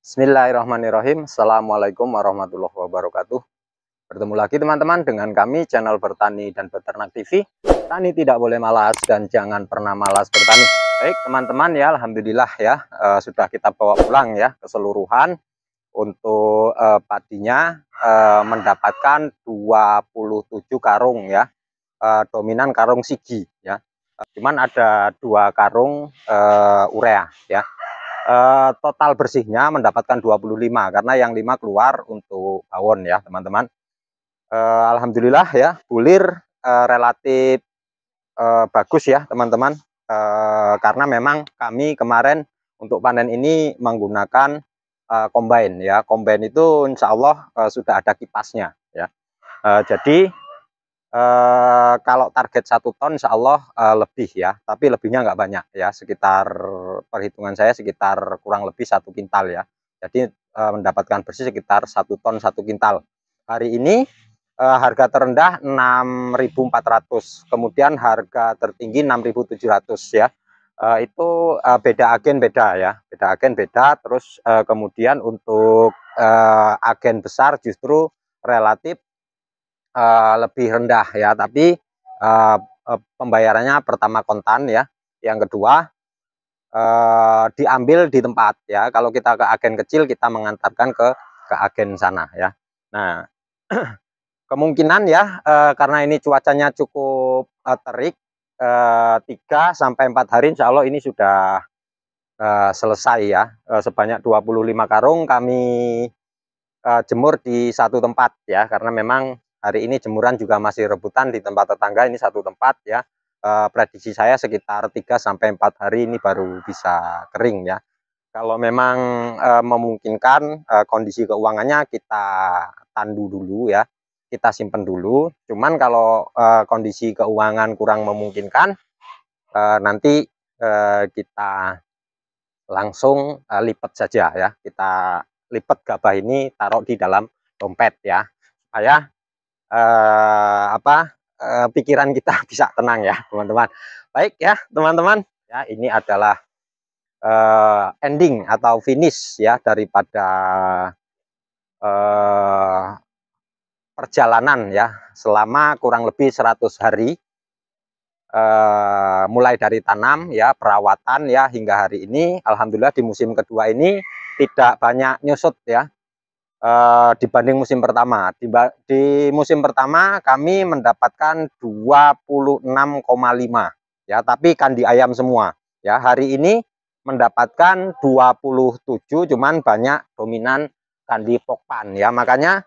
Bismillahirrahmanirrahim. Assalamualaikum warahmatullahi wabarakatuh. Bertemu lagi teman-teman dengan kami channel Bertani dan Beternak TV. Tani tidak boleh malas dan jangan pernah malas bertani. Baik teman-teman ya, alhamdulillah ya, sudah kita bawa pulang ya keseluruhan untuk padinya mendapatkan 27 karung ya, dominan karung sigi ya. Cuman ada 2 karung urea ya. Total bersihnya mendapatkan 25 karena yang 5 keluar untuk bawon ya teman-teman. Alhamdulillah ya, bulir relatif bagus ya teman-teman, karena memang kami kemarin untuk panen ini menggunakan combine ya. Combine itu insya Allah sudah ada kipasnya ya. Jadi kalau target 1 ton insya Allah lebih ya, tapi lebihnya nggak banyak ya, sekitar perhitungan saya sekitar kurang lebih 1 kintal ya. Jadi mendapatkan bersih sekitar 1 ton 1 kintal. Hari ini harga terendah 6.400, kemudian harga tertinggi 6.700 ya. Itu beda agen beda ya, beda agen beda. Terus kemudian untuk agen besar justru relatif lebih rendah ya, tapi pembayarannya pertama kontan ya, yang kedua diambil di tempat ya. Kalau kita ke agen kecil kita mengantarkan ke agen sana ya. Nah kemungkinan ya karena ini cuacanya cukup terik, 3 sampai 4 hari insya Allah ini sudah selesai ya. Sebanyak 25 karung kami jemur di satu tempat ya, karena memang hari ini jemuran juga masih rebutan di tempat tetangga, ini satu tempat ya. Prediksi saya sekitar 3 sampai 4 hari ini baru bisa kering ya. Kalau memang memungkinkan kondisi keuangannya kita tandu dulu ya, kita simpen dulu. Cuman kalau kondisi keuangan kurang memungkinkan, nanti kita langsung lipat saja ya, kita lipat gabah ini taruh di dalam dompet ya, supaya pikiran kita bisa tenang ya teman-teman. Baik ya teman-teman ya, ini adalah ending atau finish ya daripada perjalanan ya selama kurang lebih 100 hari, mulai dari tanam ya, perawatan ya, hingga hari ini alhamdulillah di musim kedua ini tidak banyak nyusut ya dibanding musim pertama. Di musim pertama kami mendapatkan 26,5 ya, tapi kandi ayam semua ya. Hari ini mendapatkan 27, cuman banyak dominan kandi pokpan ya. Makanya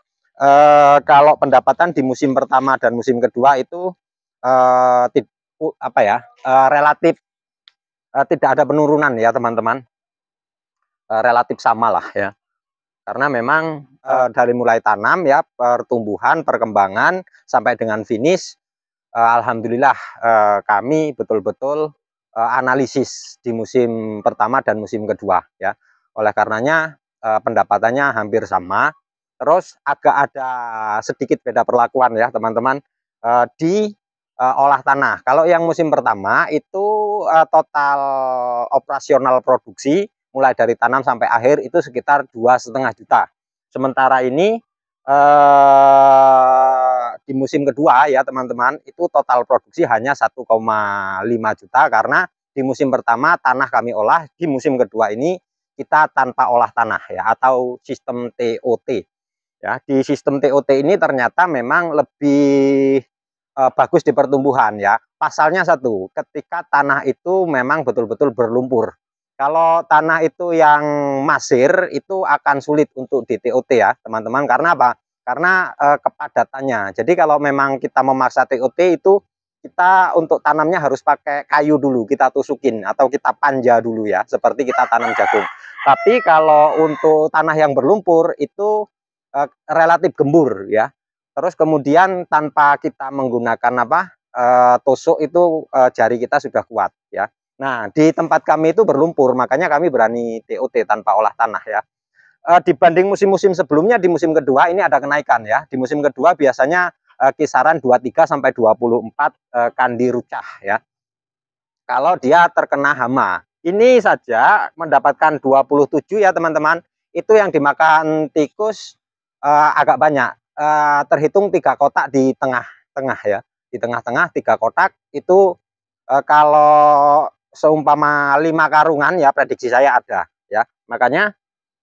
kalau pendapatan di musim pertama dan musim kedua itu relatif tidak ada penurunan ya teman-teman, relatif sama lah ya, karena memang dari mulai tanam ya, pertumbuhan, perkembangan sampai dengan finish, alhamdulillah kami betul-betul analisis di musim pertama dan musim kedua ya. Oleh karenanya pendapatannya hampir sama. Terus agak ada sedikit beda perlakuan ya teman-teman di olah tanah. Kalau yang musim pertama itu total operasional produksi mulai dari tanam sampai akhir itu sekitar 2,5 juta. Sementara ini di musim kedua ya teman-teman, itu total produksi hanya 1,5 juta, karena di musim pertama tanah kami olah, di musim kedua ini kita tanpa olah tanah ya, atau sistem TOT ya. Di sistem TOT ini ternyata memang lebih bagus di pertumbuhan ya. Pasalnya satu, ketika tanah itu memang betul-betul berlumpur. Kalau tanah itu yang masir itu akan sulit untuk di TOT ya teman-teman. Karena apa? Karena kepadatannya. Jadi kalau memang kita memaksa TOT itu, kita untuk tanamnya harus pakai kayu dulu, kita tusukin atau kita panja dulu ya, seperti kita tanam jagung. Tapi kalau untuk tanah yang berlumpur itu relatif gembur ya. Terus kemudian tanpa kita menggunakan tusuk itu jari kita sudah kuat ya. Nah di tempat kami itu berlumpur, makanya kami berani TOT tanpa olah tanah ya. Dibanding musim-musim sebelumnya, di musim kedua ini ada kenaikan ya. Di musim kedua biasanya kisaran 23 sampai 24 kandi rucah ya, kalau dia terkena hama. Ini saja mendapatkan 27 ya teman-teman. itu yang dimakan tikus agak banyak. Terhitung 3 kotak di tengah-tengah ya, di tengah-tengah 3 kotak itu kalau seumpama 5 karungan ya prediksi saya ada ya. Makanya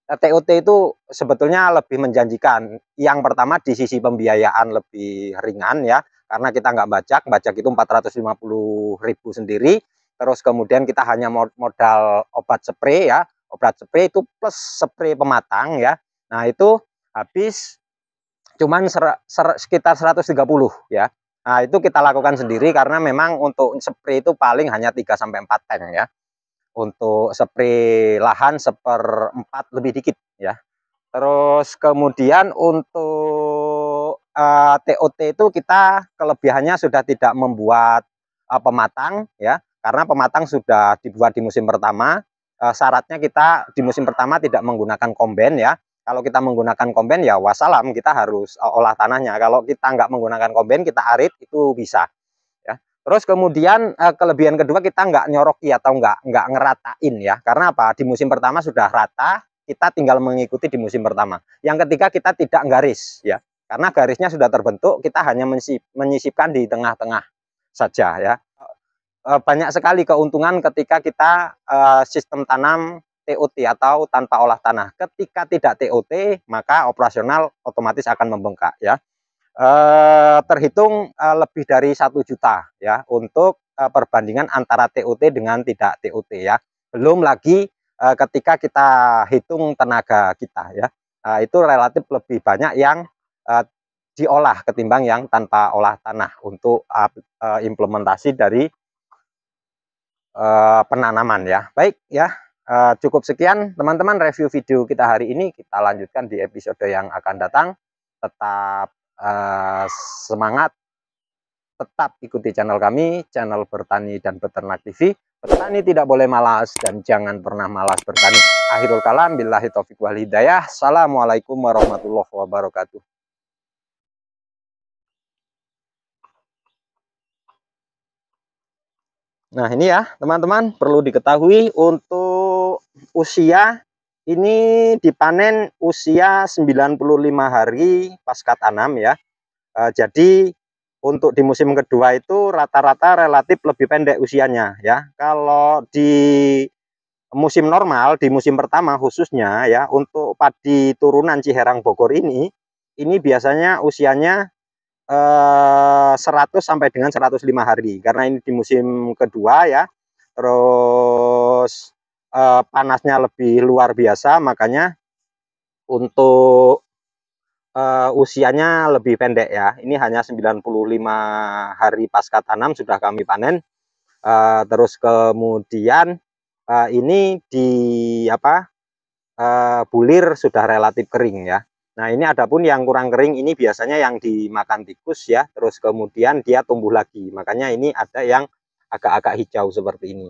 TOT itu sebetulnya lebih menjanjikan. Yang pertama di sisi pembiayaan lebih ringan ya, karena kita nggak bajak itu 450.000 sendiri. Terus kemudian kita hanya modal obat spray ya, obat spray itu plus spray pematang ya. Nah itu habis cuman sekitar 130 ya. Nah itu kita lakukan sendiri karena memang untuk spray itu paling hanya 3-4 tank ya. Untuk spray lahan 1/4 lebih dikit ya. Terus kemudian untuk TOT itu kita kelebihannya sudah tidak membuat pematang ya, karena pematang sudah dibuat di musim pertama. Syaratnya kita di musim pertama tidak menggunakan komben ya. Kalau kita menggunakan komben ya wassalam, kita harus olah tanahnya. Kalau kita nggak menggunakan komben, kita arit itu bisa ya. Terus kemudian kelebihan kedua, kita nggak nyoroki atau nggak ngeratain ya. Karena apa? Di musim pertama sudah rata, kita tinggal mengikuti di musim pertama. Yang ketiga, kita tidak garis ya. Karena garisnya sudah terbentuk, kita hanya menyisipkan di tengah-tengah saja ya. Banyak sekali keuntungan ketika kita sistem tanam TOT atau tanpa olah tanah. Ketika tidak TOT, maka operasional otomatis akan membengkak ya. Terhitung lebih dari 1 juta ya untuk perbandingan antara TOT dengan tidak TOT ya. Belum lagi ketika kita hitung tenaga kita ya. Itu relatif lebih banyak yang diolah ketimbang yang tanpa olah tanah untuk implementasi dari penanaman ya. Baik ya, cukup sekian teman-teman review video kita hari ini. Kita lanjutkan di episode yang akan datang. Tetap semangat, tetap ikuti channel kami, channel Bertani dan Beternak TV. Petani tidak boleh malas dan jangan pernah malas bertani. Akhirul kalam, billahi taufiq wal hidayah. Assalamualaikum warahmatullahi wabarakatuh. Nah ini ya teman-teman, perlu diketahui untuk usia ini dipanen usia 95 hari pasca tanam ya. Jadi untuk di musim kedua itu rata-rata relatif lebih pendek usianya ya. Kalau di musim normal, di musim pertama khususnya ya, untuk padi turunan Ciherang Bogor ini biasanya usianya 100 sampai dengan 105 hari karena ini di musim kedua ya. Terus panasnya lebih luar biasa, makanya untuk usianya lebih pendek ya. Ini hanya 95 hari pasca tanam sudah kami panen. Terus kemudian ini di bulir sudah relatif kering ya. Nah ini adapun yang kurang kering ini biasanya yang dimakan tikus ya. Terus kemudian dia tumbuh lagi. Makanya ini ada yang agak-agak hijau seperti ini.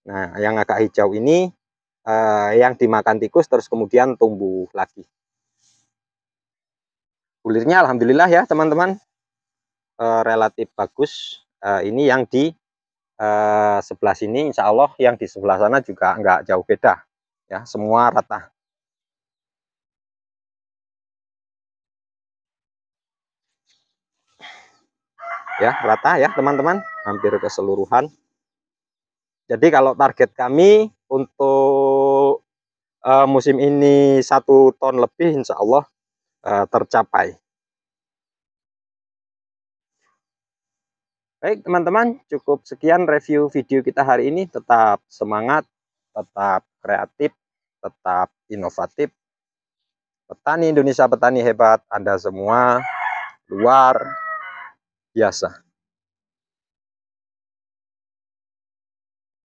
Nah yang agak hijau ini yang dimakan tikus terus kemudian tumbuh lagi. Bulirnya alhamdulillah ya teman-teman, relatif bagus. Ini yang di sebelah sini, insya Allah yang di sebelah sana juga nggak jauh beda ya, semua rata ya, rata ya teman-teman, hampir keseluruhan. Jadi kalau target kami untuk musim ini 1 ton lebih insya Allah tercapai. Baik teman-teman, cukup sekian review video kita hari ini. Tetap semangat, tetap kreatif, tetap inovatif. Petani Indonesia, petani hebat, Anda semua luar biasa.